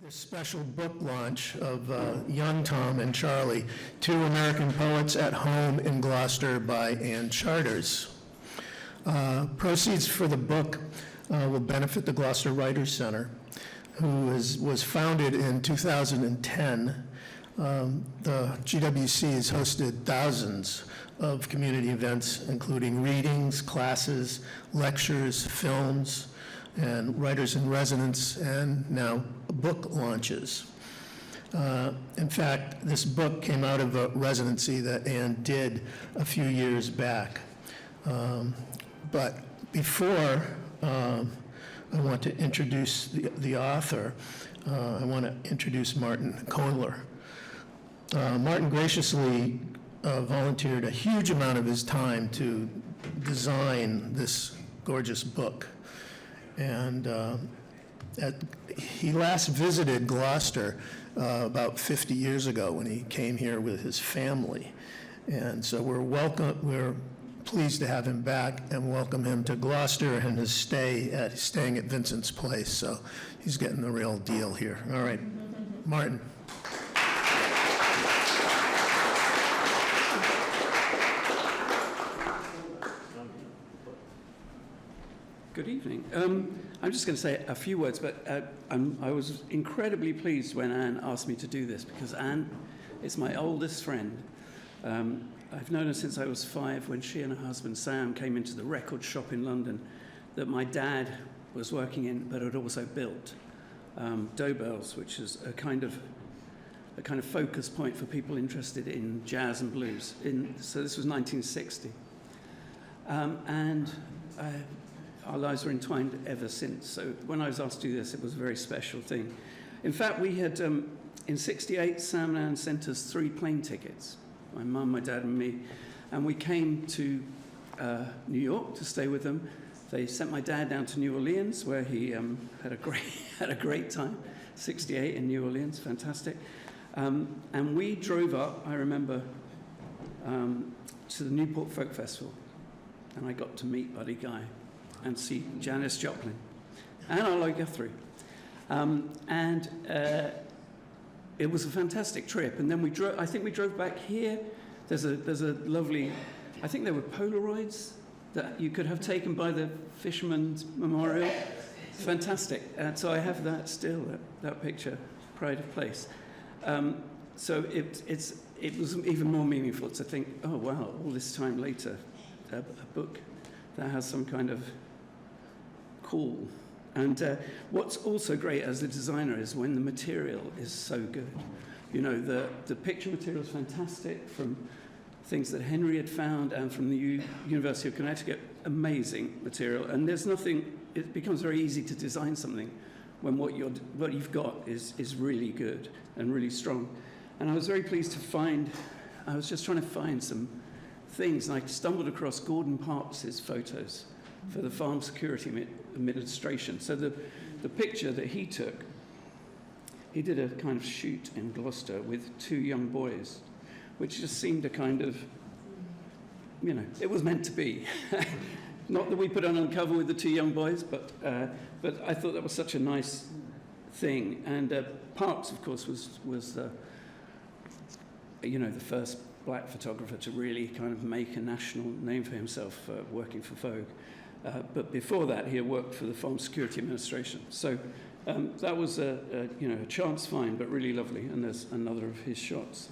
this special book launch of Young Tom and Charlie, Two American Poets at Home in Gloucester by Ann Charters. Proceeds for the book will benefit the Gloucester Writers Center, who was founded in 2010. The GWC has hosted thousands of community events, including readings, classes, lectures, films, and writers in residence, and now book launches. In fact, this book came out of a residency that Anne did a few years back. But before I want to introduce the author, I want to introduce Martin Kohler. Martin graciously volunteered a huge amount of his time to design this gorgeous book. And he last visited Gloucester about 50 years ago when he came here with his family. And so we're pleased to have him back and welcome him to Gloucester and his staying at Vincent's Place. So he's getting the real deal here. All right, Martin. Good evening. I'm just going to say a few words, but I was incredibly pleased when Anne asked me to do this, because Anne is my oldest friend. I've known her since I was 5, when she and her husband Sam came into the record shop in London that my dad was working in, but had also built, Dobell's, which is a kind of focus point for people interested in jazz and blues. So this was 1960. Our lives were entwined ever since. So when I was asked to do this, it was a very special thing. In fact, we had, in '68, Sam and Ann sent us 3 plane tickets, my mum, my dad, and me. And we came to New York to stay with them. They sent my dad down to New Orleans, where he had a great time. '68 in New Orleans, fantastic. And we drove up, I remember, to the Newport Folk Festival. And I got to meet Buddy Guy and see Janis Joplin and Arlo Guthrie. It was a fantastic trip. And then I think we drove back here. There's a lovely, I think there were Polaroids that you could have taken by the Fisherman's Memorial. Fantastic. So I have that still, that picture, pride of place. So it was even more meaningful to think, oh wow, all this time later, a book that has some kind of call. And what's also great as a designer is when the material is so good. You know, the picture material is fantastic from things that Henry had found and from the University of Connecticut, amazing material. And there's nothing, it becomes very easy to design something when what you've got is really good and really strong. And I was very pleased to find, I was just trying to find some things, and I stumbled across Gordon Parks's photos for the Farm Security Administration. So the picture that he took, he did a kind of shoot in Gloucester with 2 young boys, which just seemed a kind of, you know, it was meant to be. Not that we put on cover with the 2 young boys, but I thought that was such a nice thing. And Parks, of course, was you know, the first black photographer to really kind of make a national name for himself working for Vogue. But before that, he had worked for the Farm Security Administration. So that was a chance find, but really lovely. And there's another of his shots.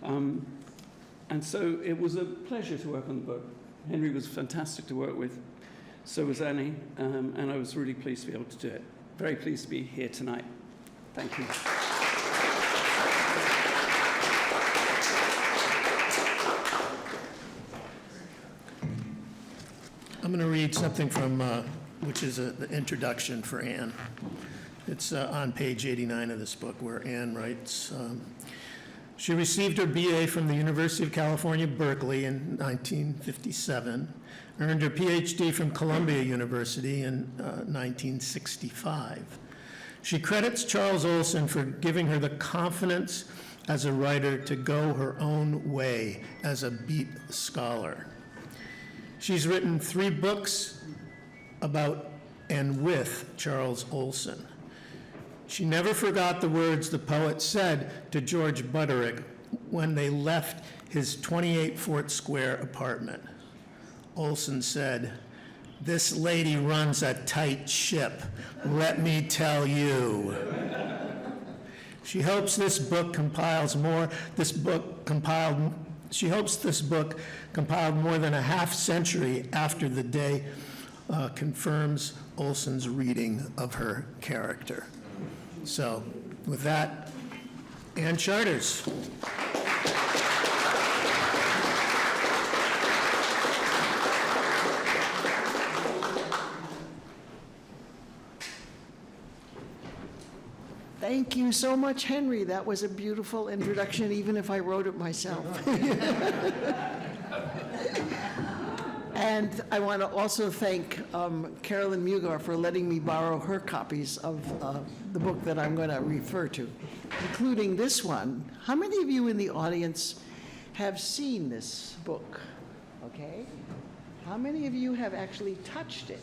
And so it was a pleasure to work on the book. Henry was fantastic to work with. So was Annie. And I was really pleased to be able to do it. Very pleased to be here tonight. Thank you. I'm going to read something from, which is the introduction for Anne. It's on page 89 of this book, where Anne writes, she received her BA from the University of California, Berkeley in 1957, earned her PhD from Columbia University in 1965. She credits Charles Olson for giving her the confidence as a writer to go her own way as a beat scholar. She's written 3 books about and with Charles Olson. She never forgot the words the poet said to George Butterick when they left his 28 Fort Square apartment. Olson said, "This lady runs a tight ship, let me tell you." She hopes this book compiled more than a half century after the day confirms Olson's reading of her character. So, with that, Ann Charters. Thank you so much, Henry. That was a beautiful introduction, even if I wrote it myself. And I want to also thank Carolyn Mugar for letting me borrow her copies of the book that I'm going to refer to, including this one. How many of you in the audience have seen this book? Okay. How many of you have actually touched it?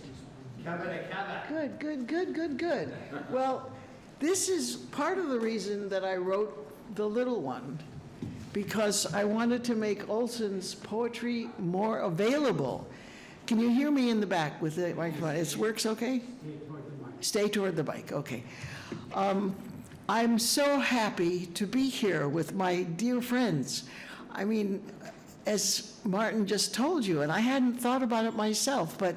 Good, good, good, good, good. Well, this is part of the reason that I wrote the little one, because I wanted to make Olson's poetry more available. Can you hear me in the back with the microphone? It works okay? Stay toward the mic, okay. I'm so happy to be here with my dear friends. I mean, as Martin just told you, and I hadn't thought about it myself, but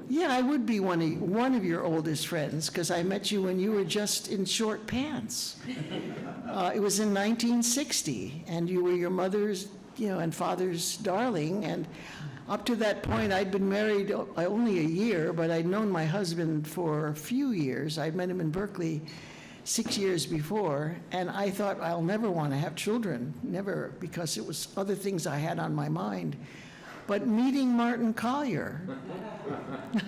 yeah, I would be one of your oldest friends, because I met you when you were just in short pants. It was in 1960, and you were your mother's, and father's darling. And up to that point, I'd been married only a year, but I'd known my husband for a few years. I'd met him in Berkeley 6 years before, and I thought I'll never want to have children, never, because it was other things I had on my mind. But meeting Martin Collier,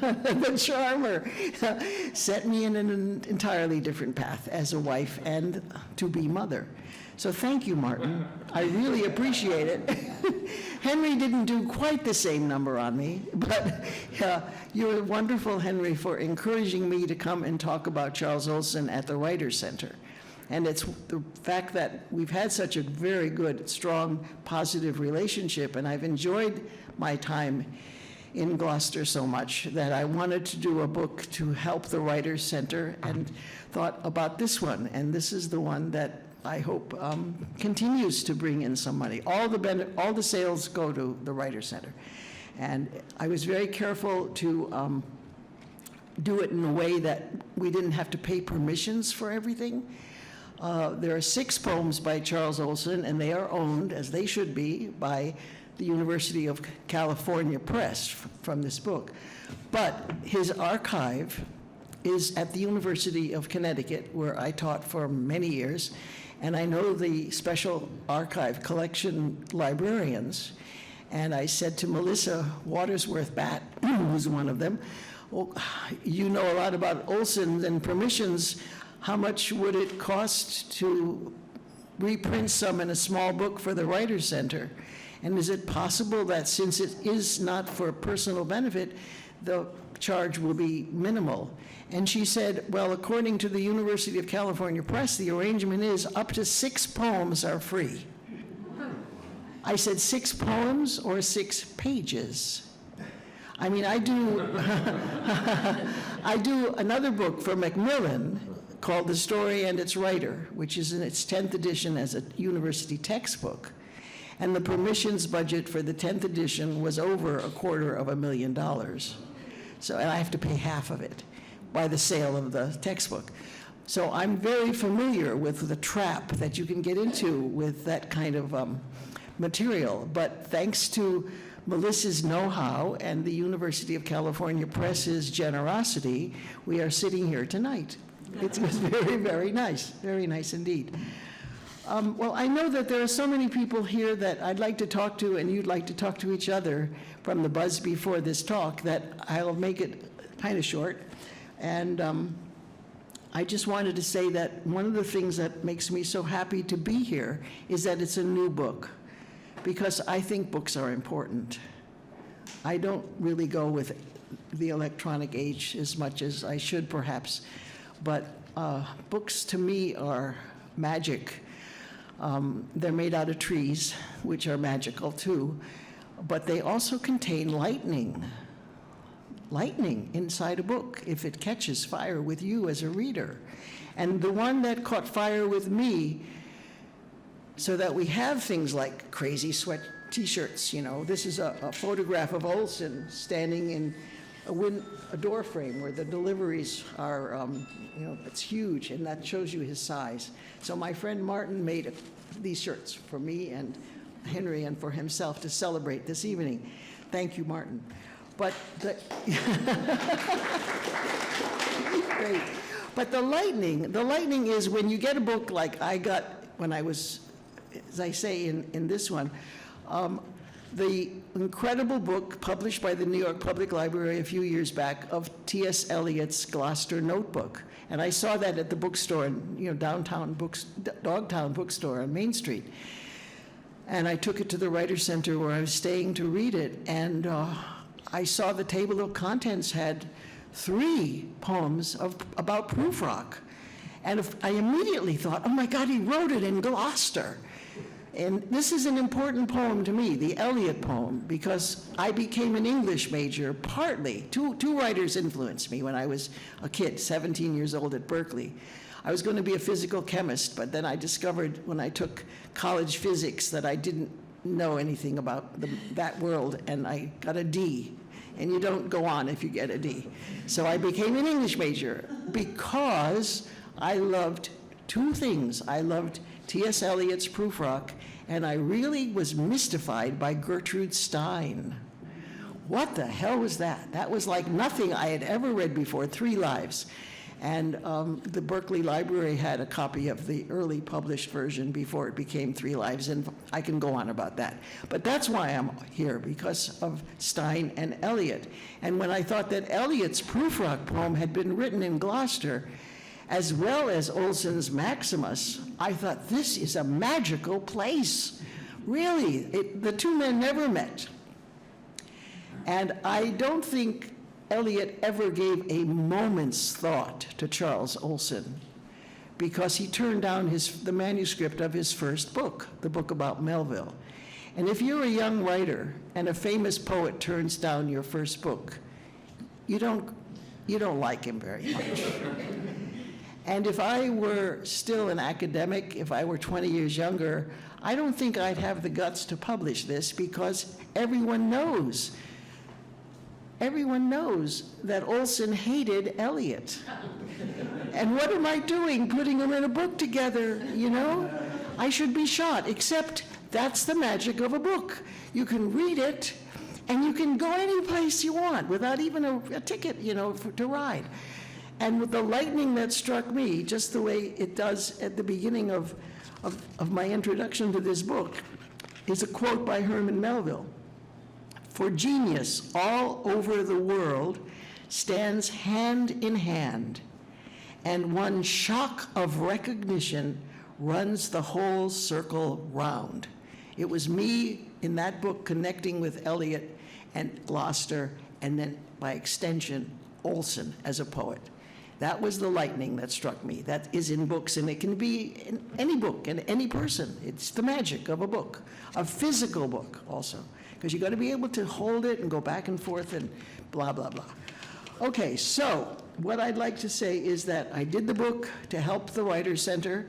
the charmer, set me in an entirely different path as a wife and to-be mother. So thank you, Martin. I really appreciate it. Henry didn't do quite the same number on me, but you're wonderful, Henry, for encouraging me to come and talk about Charles Olson at the Writers' Center. And it's the fact that we've had such a very good, strong, positive relationship, and I've enjoyed my time in Gloucester so much that I wanted to do a book to help the Writers' Center, and thought about this one. And this is the one that I hope continues to bring in some money. All the sales go to the Writers' Center. And I was very careful to do it in a way that we didn't have to pay permissions for everything. There are 6 poems by Charles Olson, and they are owned, as they should be, by the University of California Press from this book. But his archive is at the University of Connecticut, where I taught for many years, and I know the special archive collection librarians. And I said to Melissa Watersworth-Batt, who's one of them, "Well, you know a lot about Olson and permissions. How much would it cost to reprint some in a small book for the Writers' Center? And is it possible that, since it is not for personal benefit, the charge will be minimal?" And she said, "Well, according to the University of California Press, the arrangement is up to 6 poems are free." I said, 6 poems or 6 pages? I mean, I do another book for Macmillan called The Story and Its Writer, which is in its 10th edition as a university textbook. And the permissions budget for the 10th edition was over $250,000. So, and I have to pay half of it by the sale of the textbook. So I'm very familiar with the trap that you can get into with that kind of material. But thanks to Melissa's know-how and the University of California Press's generosity, we are sitting here tonight. It was very, very nice indeed. Well, I know that there are so many people here that I'd like to talk to, and you'd like to talk to each other from the buzz before this talk, that I'll make it kind of short. And I just wanted to say that one of the things that makes me so happy to be here is that it's a new book, because I think books are important. I don't really go with the electronic age as much as I should, perhaps, but books to me are magic. They're made out of trees, which are magical too, but they also contain lightning inside a book if it catches fire with you as a reader. And the one that caught fire with me, so that we have things like crazy sweat t-shirts, you know. This is a photograph of Olson standing in a door frame where the deliveries are, you know, it's huge, and that shows you his size. So my friend Martin made these shirts for me and Henry and for himself to celebrate this evening. Thank you, Martin. But the great. But the lightning is when you get a book like I got when I was, as I say in this one, the incredible book published by the New York Public Library a few years back of T.S. Eliot's Gloucester Notebook. And I saw that at the bookstore, you know, Dogtown bookstore on Main Street. And I took it to the Writer's Center where I was staying to read it. And I saw the table of contents had 3 poems about Prufrock. And I immediately thought, oh my God, he wrote it in Gloucester. And this is an important poem to me, the Eliot poem, because I became an English major partly. Two writers influenced me when I was a kid, 17 years old at Berkeley. I was going to be a physical chemist, but then I discovered when I took college physics that I didn't know anything about that world, and I got a D. And you don't go on if you get a D. So I became an English major because I loved 2 things. I loved T.S. Eliot's Prufrock, and I really was mystified by Gertrude Stein. What the hell was that? That was like nothing I had ever read before, 3 lives. And the Berkeley Library had a copy of the early published version before it became 3 lives, and I can go on about that. But that's why I'm here, because of Stein and Eliot. And when I thought that Eliot's Prufrock poem had been written in Gloucester, as well as Olson's Maximus, I thought, this is a magical place. Really, the 2 men never met. And I don't think Eliot ever gave a moment's thought to Charles Olson, because he turned down the manuscript of his first book, the book about Melville. And if you're a young writer and a famous poet turns down your first book, you don't like him very much. And if I were still an academic, if I were 20 years younger, I don't think I'd have the guts to publish this, because everyone knows that Olson hated Eliot. And what am I doing putting them in a book together, you know? I should be shot, except that's the magic of a book. You can read it, and you can go any place you want without even a ticket, you know, to ride. And with the lightning that struck me, just the way it does at the beginning of my introduction to this book, is a quote by Herman Melville. For genius all over the world stands hand in hand, and one shock of recognition runs the whole circle round. It was me in that book connecting with Eliot and Gloucester, and then by extension, Olson as a poet. That was the lightning that struck me. That is in books, and it can be in any book and any person. It's the magic of a book, a physical book also, because you got to be able to hold it and go back and forth and blah, blah, blah. Okay, so what I'd like to say is that I did the book to help the Writers' Center,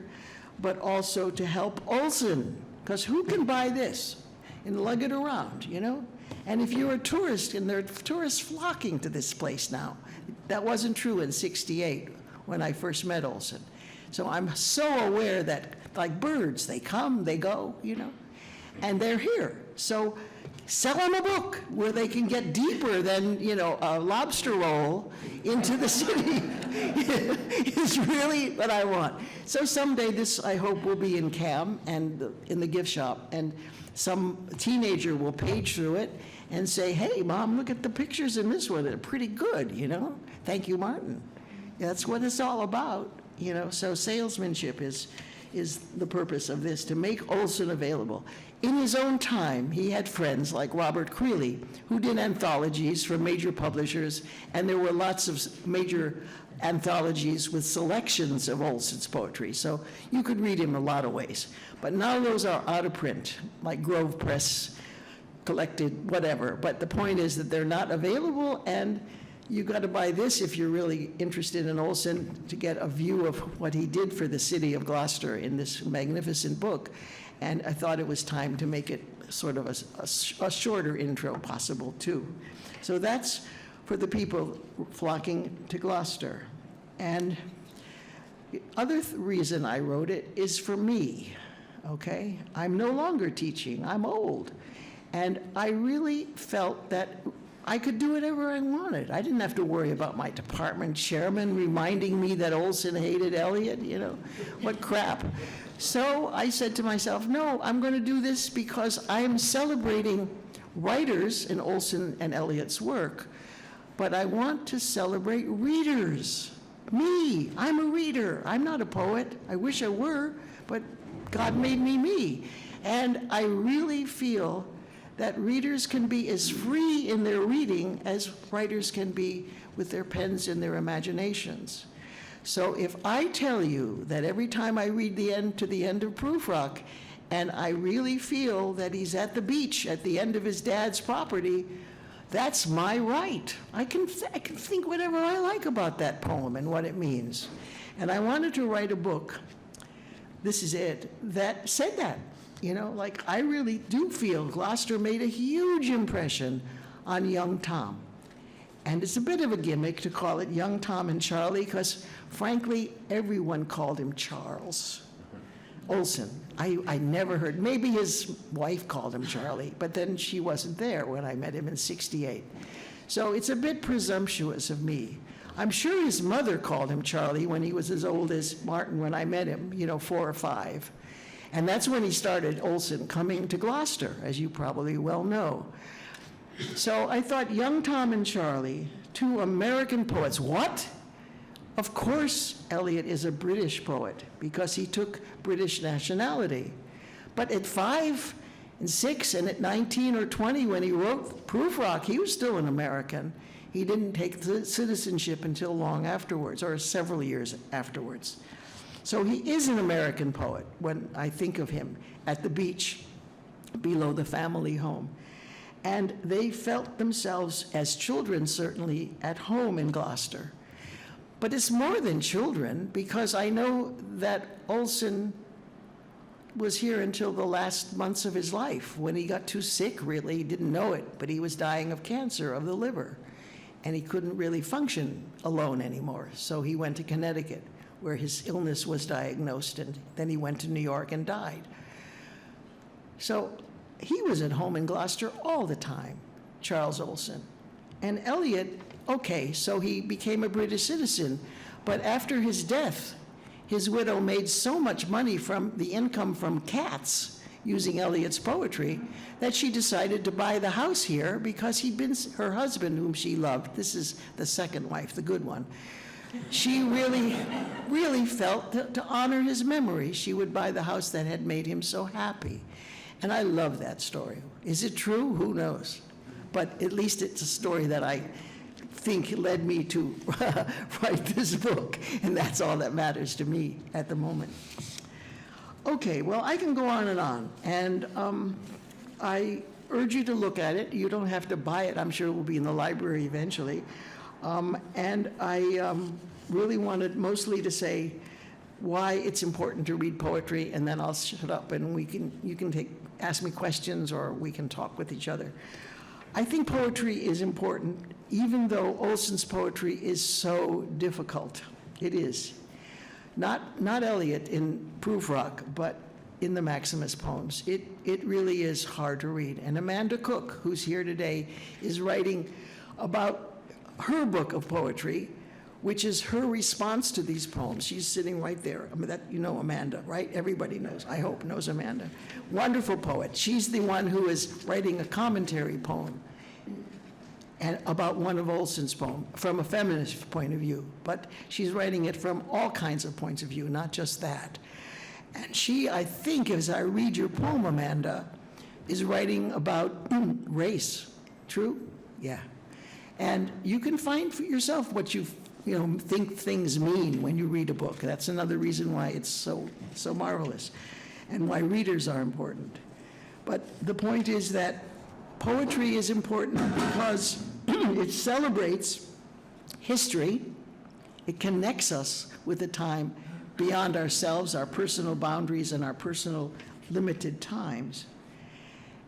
but also to help Olson, because who can buy this and lug it around, you know? And if you're a tourist, and there are tourists flocking to this place now. That wasn't true in '68 when I first met Olson. So I'm so aware that, like birds, they come, they go, you know, and they're here. So sell them a book where they can get deeper than, you know, a lobster roll into the city is really what I want. So someday this, I hope, will be in CAM and in the gift shop, and some teenager will page through it and say, hey, Mom, look at the pictures in this one. They're pretty good, you know? Thank you, Martin. That's what it's all about, you know? So salesmanship is is the purpose of this, to make Olson available. In his own time, he had friends like Robert Creeley, who did anthologies for major publishers, and there were lots of major anthologies with selections of Olson's poetry, so you could read him a lot of ways. But now those are out of print, like Grove Press collected, whatever. But the point is that they're not available, and you got to buy this if you're really interested in Olson to get a view of what he did for the city of Gloucester in this magnificent book. And I thought it was time to make it sort of a shorter intro possible, too. So that's for the people flocking to Gloucester. And the other reason I wrote it is for me, okay? I'm no longer teaching, I'm old. And I really felt that I could do whatever I wanted. I didn't have to worry about my department chairman reminding me that Olson hated Eliot, you know, what crap. So I said to myself, no, I'm going to do this because I am celebrating writers in Olson and Eliot's work, but I want to celebrate readers. Me, I'm a reader. I'm not a poet. I wish I were, but God made me me. And I really feel that readers can be as free in their reading as writers can be with their pens and their imaginations. So if I tell you that every time I read to the end of Prufrock, and I really feel that he's at the beach at the end of his dad's property, that's my right. I can think whatever I like about that poem and what it means. And I wanted to write a book, this is it, that said that. You know, like I really do feel Gloucester made a huge impression on young Tom. And it's a bit of a gimmick to call it Young Tom and Charlie, because frankly, everyone called him Charles Olson. I never heard, maybe his wife called him Charlie, but then she wasn't there when I met him in '68. So it's a bit presumptuous of me. I'm sure his mother called him Charlie when he was as old as Martin when I met him, you know, 4 or 5. And that's when he started, Olson, coming to Gloucester, as you probably well know. So I thought, Young Tom and Charlie, 2 American poets. What? Of course, Eliot is a British poet because he took British nationality. But at 5 and 6 and at 19 or 20 when he wrote Prufrock, he was still an American. He didn't take citizenship until long afterwards, or several years afterwards. So he is an American poet when I think of him at the beach below the family home. And they felt themselves, as children certainly, at home in Gloucester. But it's more than children, because I know that Olson was here until the last months of his life. When he got too sick, really, he didn't know it, but he was dying of cancer of the liver. And he couldn't really function alone anymore. So he went to Connecticut, where his illness was diagnosed, and then he went to New York and died. So he was at home in Gloucester all the time, Charles Olson. And Eliot, okay, so he became a British citizen, but after his death, his widow made so much money from the income from cats using Eliot's poetry that she decided to buy the house here because he'd been her husband, whom she loved. This is the second wife, the good one. She really felt to honor his memory, she would buy the house that had made him so happy. And I love that story. Is it true? Who knows? But at least it's a story that I think led me to write this book, and that's all that matters to me at the moment. Okay, well, I can go on, and I urge you to look at it. You don't have to buy it. I'm sure it will be in the library eventually. And I really wanted mostly to say why it's important to read poetry, and then I'll shut up and you can ask me questions, or we can talk with each other. I think poetry is important, even though Olson's poetry is so difficult. It is. Not Eliot in Prufrock, but in the Maximus poems. It really is hard to read. And Amanda Cook, who's here today, is writing about her book of poetry, which is her response to these poems. She's sitting right there. I mean, that, you know Amanda, right? Everybody knows, I hope, knows Amanda. Wonderful poet. She's the one who is writing a commentary poem and about one of Olson's poems from a feminist point of view. But she's writing it from all kinds of points of view, not just that. And she, I think, as I read your poem, Amanda, is writing about race. True? Yeah. And you can find for yourself what you think things mean when you read a book. That's another reason why it's so marvelous and why readers are important. But the point is that poetry is important because it celebrates history. It connects us with a time beyond ourselves, our personal boundaries, and our personal limited times.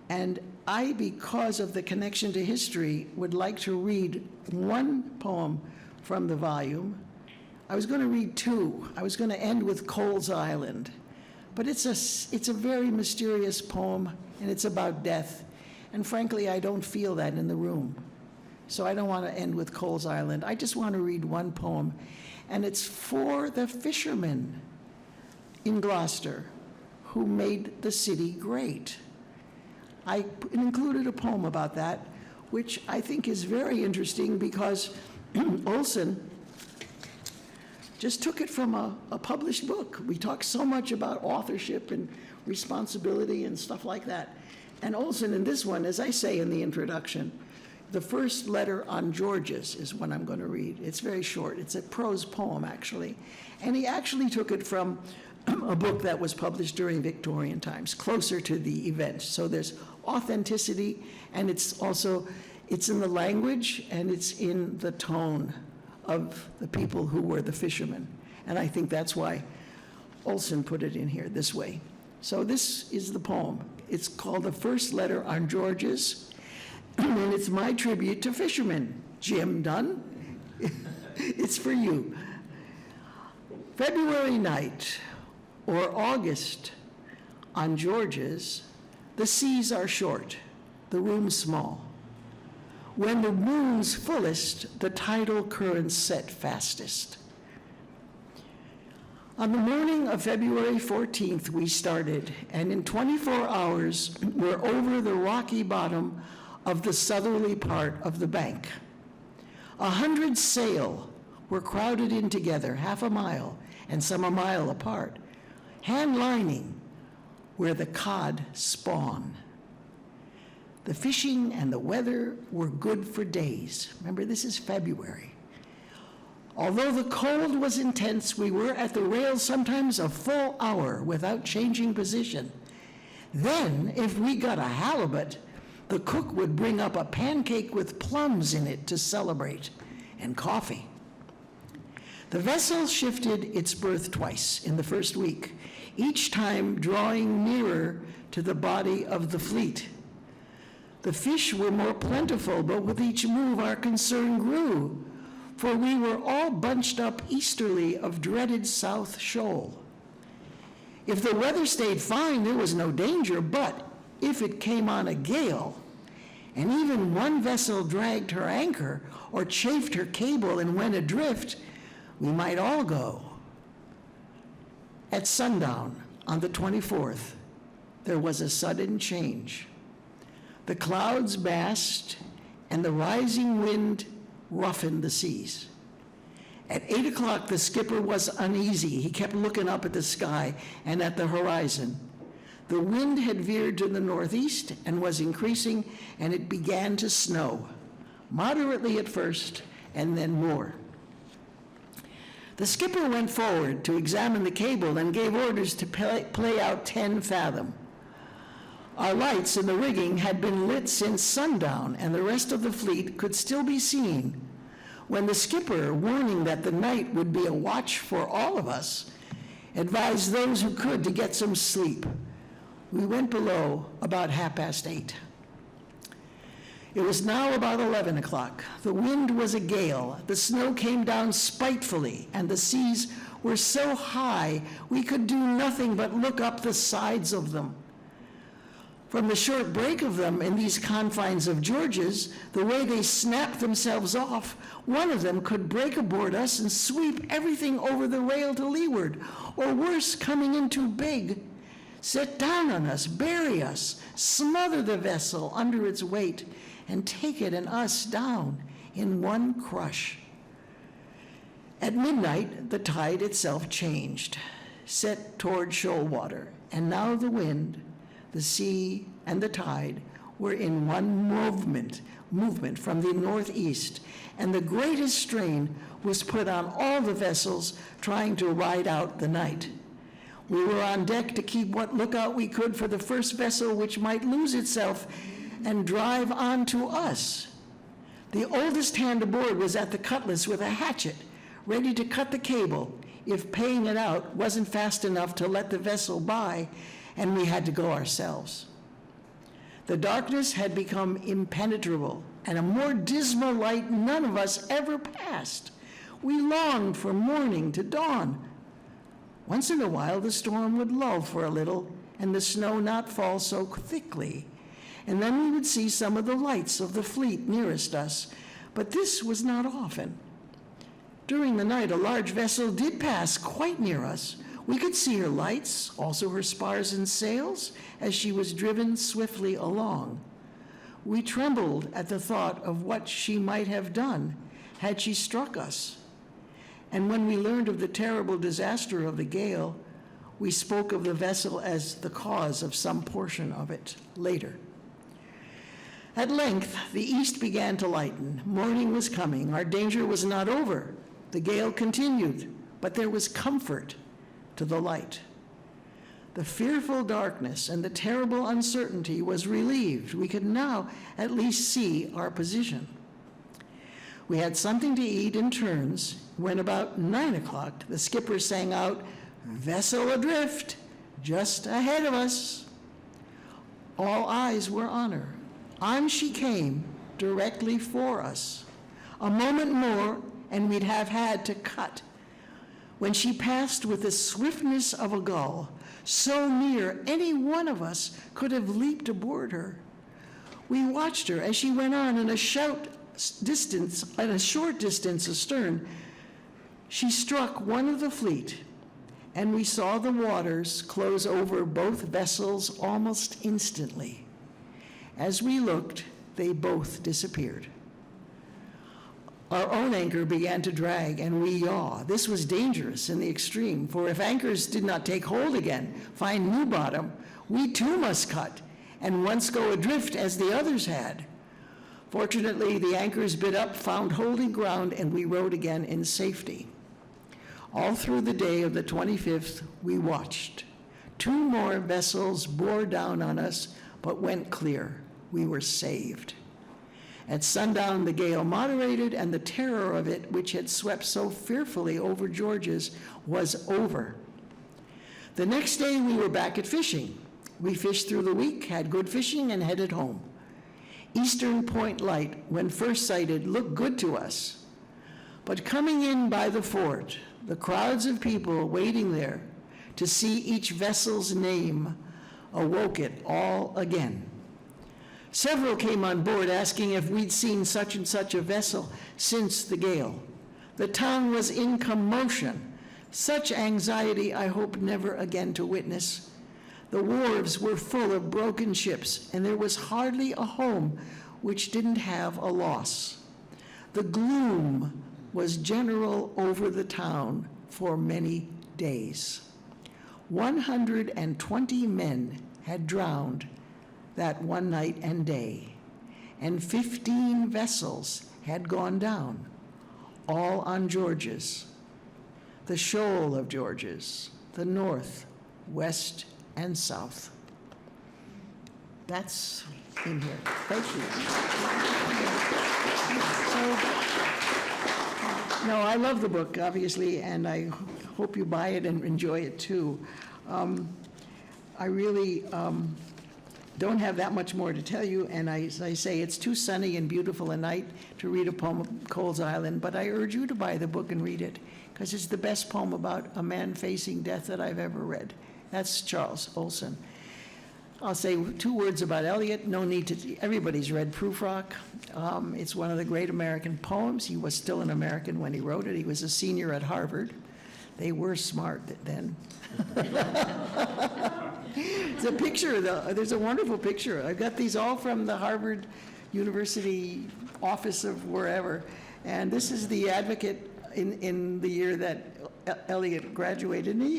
And I, because of the connection to history, would like to read one poem from the volume. I was going to read two. I was going to end with Cole's Island. But it's a very mysterious poem, and it's about death. And frankly, I don't feel that in the room. So I don't want to end with Cole's Island. I just want to read one poem, and it's for the fishermen in Gloucester who made the city great. I included a poem about that, which I think is very interesting because Olson just took it from a published book. We talk so much about authorship and responsibility and stuff like that. And Olson, in this one, as I say in the introduction, the first letter on George's is what I'm going to read. It's very short. It's a prose poem, actually. And he actually took it from a book that was published during Victorian times, closer to the event. So there's authenticity, and it's in the language, and it's in the tone of the people who were the fishermen. And I think that's why Olson put it in here this way. So this is the poem. It's called The First Letter on George's, and it's my tribute to fishermen. Jim Dunn, it's for you. February night or August on George's, the seas are short, the rooms small. When the moon's fullest, the tidal currents set fastest. On the morning of February 14th, we started, and in 24 hours, we're over the rocky bottom of the southerly part of the bank. 100 sail were crowded in together, half a mile, and some a mile apart, hand lining where the cod spawn. The fishing and the weather were good for days. Remember, this is February. Although the cold was intense, we were at the rail sometimes a full hour without changing position. Then, if we got a halibut, the cook would bring up a pancake with plums in it to celebrate, and coffee. The vessel shifted its berth twice in the first week, each time drawing nearer to the body of the fleet. The fish were more plentiful, but with each move our concern grew, for we were all bunched up easterly of dreaded South Shoal. If the weather stayed fine, there was no danger, but if it came on a gale, and even one vessel dragged her anchor or chafed her cable and went adrift, we might all go. At sundown on the 24th, there was a sudden change. The clouds massed, and the rising wind roughened the seas. At 8 o'clock, the skipper was uneasy. He kept looking up at the sky and at the horizon. The wind had veered to the northeast and was increasing, and it began to snow, moderately at first, and then more. The skipper went forward to examine the cable and gave orders to play out 10 fathom. Our lights in the rigging had been lit since sundown, and the rest of the fleet could still be seen when the skipper, warning that the night would be a watch for all of us, advised those who could to get some sleep. We went below about 8:30. It was now about 11 o'clock. The wind was a gale. The snow came down spitefully, and the seas were so high we could do nothing but look up the sides of them. From the short break of them in these confines of George's, the way they snapped themselves off, one of them could break aboard us and sweep everything over the rail to leeward, or worse, coming in too big, set down on us, bury us, smother the vessel under its weight, and take it and us down in one crush. At midnight, the tide itself changed. set toward shoal water, and now the wind, the sea, and the tide were in one movement from the northeast, and the greatest strain was put on all the vessels trying to ride out the night. We were on deck to keep what lookout we could for the first vessel which might lose itself and drive on to us. The oldest hand aboard was at the cutlass with a hatchet, ready to cut the cable if paying it out wasn't fast enough to let the vessel by, and we had to go ourselves. The darkness had become impenetrable, and a more dismal light none of us ever passed. We longed for morning to dawn. Once in a while, the storm would lull for a little, and the snow not fall so thickly, and then we would see some of the lights of the fleet nearest us, but this was not often. During the night, a large vessel did pass quite near us. We could see her lights, also her spars and sails, as she was driven swiftly along. We trembled at the thought of what she might have done had she struck us. And when we learned of the terrible disaster of the gale, we spoke of the vessel as the cause of some portion of it later. At length, the east began to lighten. Morning was coming. Our danger was not over. The gale continued, but there was comfort to the light. The fearful darkness and the terrible uncertainty was relieved. We could now at least see our position. We had something to eat in turns when about 9 o'clock, the skipper sang out, "Vessel adrift, just ahead of us." All eyes were on her. On she came, directly for us. A moment more, and we'd have had to cut. When she passed with the swiftness of a gull, so near any one of us could have leaped aboard her. We watched her as she went on in a short distance astern. She struck one of the fleet, and we saw the waters close over both vessels almost instantly. As we looked, they both disappeared. Our own anchor began to drag, and we yaw. This was dangerous in the extreme, for if anchors did not take hold again, find new bottom, we too must cut, and once go adrift as the others had. Fortunately, the anchors bit up, found holding ground, and we rode again in safety. All through the day of the 25th, we watched. 2 more vessels bore down on us, but went clear. We were saved. At sundown, the gale moderated, and the terror of it, which had swept so fearfully over Georges, was over. The next day, we were back at fishing. We fished through the week, had good fishing, and headed home. Eastern Point Light, when first sighted, looked good to us. But coming in by the fort, the crowds of people waiting there to see each vessel's name awoke it all again. Several came on board asking if we'd seen such and such a vessel since the gale. The town was in commotion. Such anxiety I hope never again to witness. The wharves were full of broken ships, and there was hardly a home which didn't have a loss. The gloom was general over the town for many days. 120 men had drowned that one night and day, and 15 vessels had gone down, all on Georges, the shoal of Georges, the north, west, and south. That's in here. Thank you. No, I love the book, obviously, and I hope you buy it and enjoy it too. I really don't have that much more to tell you, and as I say, it's too sunny and beautiful a night to read a poem of Cole's Island, but I urge you to buy the book and read it, because it's the best poem about a man facing death that I've ever read. That's Charles Olson. I'll say 2 words about Eliot. No need to, everybody's read Prufrock. It's one of the great American poems. He was still an American when he wrote it. He was a senior at Harvard. They were smart then. It's a picture, there's a wonderful picture. I've got these all from the Harvard University office of wherever. And this is the Advocate in the year that Eliot graduated, and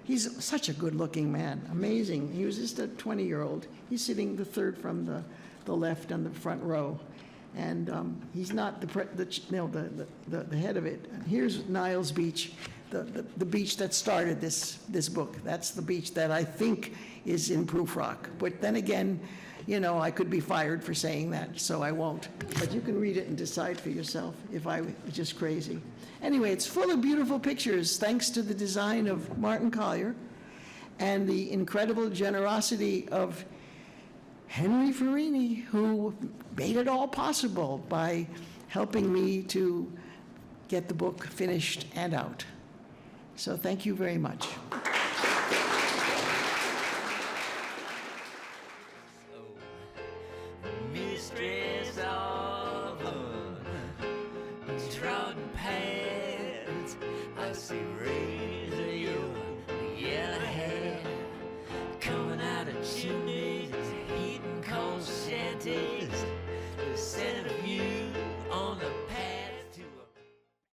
he's such a good-looking man, amazing. He was just a 20-year-old. He's sitting the third from the left on the front row, and he's not the head of it. And here's Niles Beach, the beach that started this book. That's the beach that I think is in Proof Rock. But then again, you know, I could be fired for saying that, so I won't. But you can read it and decide for yourself if I was just crazy. Anyway, it's full of beautiful pictures, thanks to the design of Martin Collier and the incredible generosity of Henry Farini, who made it all possible by helping me to get the book finished and out. So thank you very much. Mistress of untrodden paths, I see red.